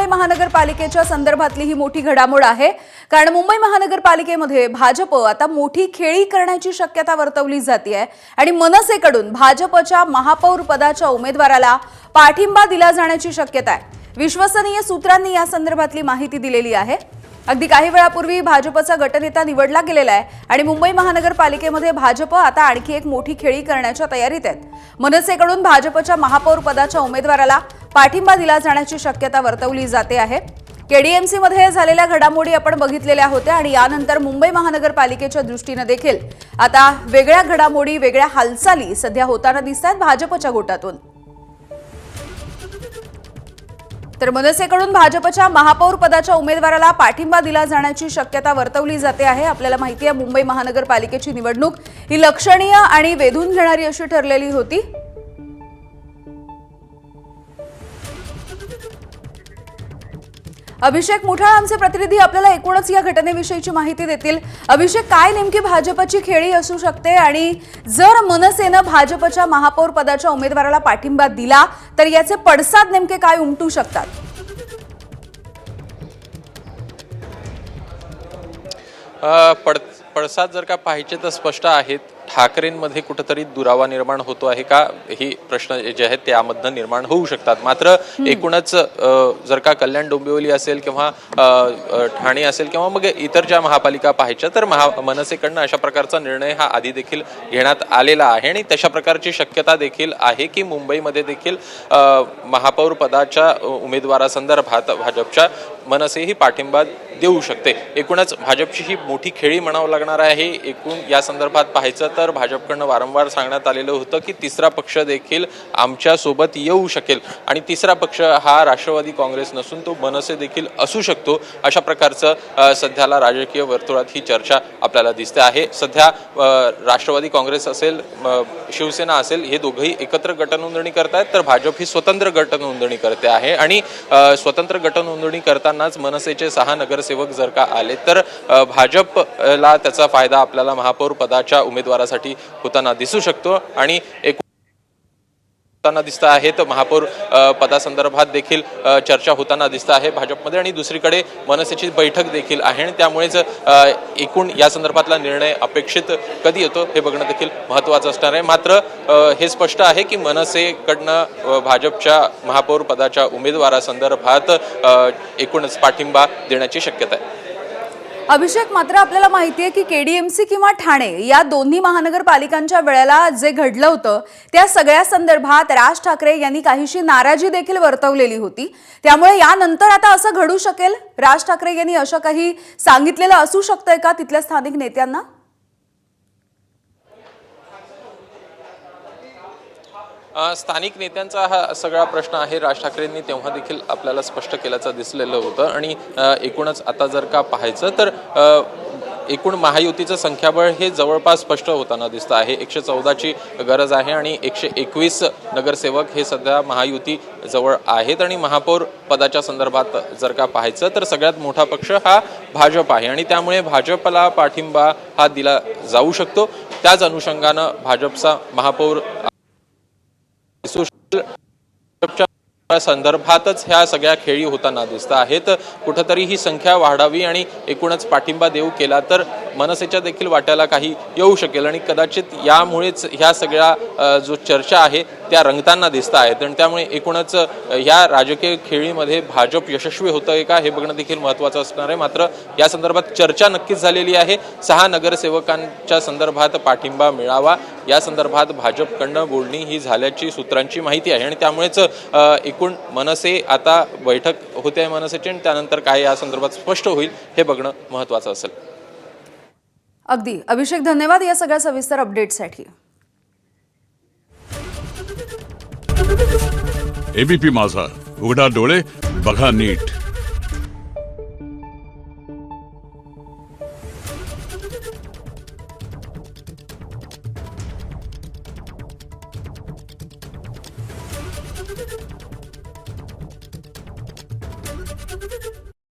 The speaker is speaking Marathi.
मुंबई महानगरपालिकेच्या संदर्भातली ही मोठी घडामोड आहे। कारण मुंबई महानगरपालिकेमध्ये भाजप आता मोठी खेळी करण्याची शक्यता वर्तवली जाते आहे आणि मनसेकडून भाजपच्या महापौर पदाच्या उमेदवाराला पाठिंबा दिला जाण्याची शक्यता आहे। विश्वसनीय सूत्रांनी या संदर्भातली माहिती दिलेली आहे। अगदी काही वेळापूर्वी भाजपचा गटनेता निवडला गेलेला आहे आणि मुंबई महानगरपालिकेमध्ये भाजप आता आणखी एक मोठी खेळी करण्याच्या तयारीत आहे। मनसेकडून भाजपच्या महापौर पदाच्या उमेदवाराला पाठिंबा दिला जाण्याची शक्यता वर्तवली जाते आहे। केडीएमसी मध्ये झालेल्या घडामोडी आपण बघितलेल्या होत्या आणि यानंतर मुंबई महानगरपालिकेच्या दृष्टीने देखील आता वेगळ्या घडामोडी वेगळ्या हालचाली सध्या होताना दिसतात भाजपच्या गोटातून। तर मनसेकडून भाजपच्या महापौर पदाच्या उमेदवाराला पाठिंबा दिला जाण्याची शक्यता वर्तवली जाते आहे। आपल्याला माहिती आहे मुंबई महानगरपालिकेची निवडणूक ही लक्षणीय आणि वेधून घेणारी अशी ठरलेली होती। अभिषेक मुठाळ आमचे प्रतिनिधी आपल्याला एकूणच या घटनेविषयीची माहिती देतील। अभिषेक, काय नेमकी भाजपची खेळी असू शकते आणि जर मनसेने भाजपच्या महापौर पदाच्या उमेदवाराला पाठिंबा दिला तर याचे पडसाद नेमके काय उमटू शकतात? पडसाद जर का पाहिजे तर स्पष्ट आहेत। ठाकरेंमध्ये कुठेतरी दुरावा निर्माण होतो आहे का, ही प्रश्न जे आहेत त्यामधनं निर्माण होऊ शकतात। मात्र एकूणच जर का कल्याण डोंबिवली असेल किंवा ठाणे असेल किंवा मग इतर ज्या महापालिका पाहायच्या तर मनसेकडनं अशा प्रकारचा निर्णय हा आधी देखील घेण्यात आलेला आहे आणि तशा प्रकारची शक्यता देखील आहे की मुंबईमध्ये देखील महापौर पदाच्या उमेदवारासंदर्भात भाजपच्या मनसेही पाठिंबा देऊ शकते। एकूणच भाजपची ही मोठी खेळी म्हणावं लागणार आहे। एकूण या संदर्भात पाहायचं तर भाजपकडनं वारंवार सांगण्यात आलेलं होतं की तिसरा पक्ष देखील आमच्या सोबत येऊ शकेल आणि तिसरा पक्ष हा राष्ट्रवादी काँग्रेस नसून तो मनसे देखील असू शकतो। अशा प्रकारचं सध्याला राजकीय वर्तुळात ही चर्चा आपल्याला दिसते आहे। सध्या राष्ट्रवादी काँग्रेस असेल शिवसेना असेल हे दोघंही एकत्र गटनोंदणी करतायत तर भाजप ही स्वतंत्र गटनोंदणी करते आहे आणि स्वतंत्र गटनोंदणी करतानाच मनसेचे 6 नगरसेवक जर का आले तर भाजपला त्याचा फायदा आपल्याला महापौर पदाच्या उमेदवारासाठी होताना दिसू शकतो आणि होताना दिसत आहे। तर महापौर पदासंदर्भात देखील चर्चा होताना दिसत आहे भाजपमध्ये आणि दुसरीकडे मनसेची बैठक देखील आहे आणि त्यामुळेच एकूण या संदर्भातला निर्णय अपेक्षित कधी येतो हे बघणं देखील महत्त्वाचं असणार आहे। मात्र हे स्पष्ट आहे की मनसेकडनं भाजपच्या महापौर पदाच्या उमेदवारासंदर्भात एकूणच पाठिंबा देण्याची शक्यता आहे। अभिषेक, मात्र आपल्याला माहिती आहे की केडीएमसी किंवा ठाणे या दोन्ही महानगरपालिकांच्या वेळेला जे घडलं होतं त्या सगळ्या संदर्भात राज ठाकरे यांनी काहीशी नाराजी देखील वर्तवलेली होती। त्यामुळे यानंतर आता असं घडू शकेल, राज ठाकरे यांनी असं काही सांगितलेलं असू शकतंय का तिथल्या स्थानिक नेत्यांना? स्थानिक नेत्यांचा हा सगळा प्रश्न आहे। राज ठाकरेंनी तेव्हा देखील आपल्याला स्पष्ट केल्याचं दिसलेलं होतं आणि एकूणच आता जर का पाहायचं तर एकूण महायुतीचं संख्याबळ हे जवळपास स्पष्ट होताना दिसतं आहे। 114ची गरज आहे आणि 121 नगरसेवक हे सध्या महायुती जवळ आहेत आणि महापौर पदाच्या संदर्भात जर का पाहायचं तर सगळ्यात मोठा पक्ष हा भाजप आहे आणि त्यामुळे भाजपला पाठिंबा हा दिला जाऊ शकतो। त्याच अनुषंगानं भाजपचा महापौर संदर्भातच ह्या सगळ्या खेळी होताना दिसत आहेत। कुठेतरी ही संख्या वाढावी आणि एकूणच पाठिंबा देऊ केला तर मनसेच्या देखील वाट्याला काही येऊ शकेल आणि कदाचित यामुळेच ह्या सगळ्या जो चर्चा आहे त्या रंगताना दिसत आहेत आणि त्यामुळे एकूणच या राजकीय खेळीमध्ये भाजप यशस्वी होतंय का हे बघणं देखील महत्त्वाचं असणार आहे। मात्र या संदर्भात चर्चा नक्कीच झालेली आहे। 6 नगरसेवकांच्या संदर्भात पाठिंबा मिळावा या संदर्भात भाजपकडनं बोलणी ही झाल्याची सूत्रांची माहिती आहे आणि त्यामुळेच एकूण मनसे आता बैठक होते आहे मनसेची आणि त्यानंतर काय या संदर्भात स्पष्ट होईल हे बघणं महत्त्वाचं असेल। अगदी अभिषेक, धन्यवाद या सगळ्या सविस्तर अपडेटसाठी। एबीपी माझा, उघडा डोळे बघा नीट।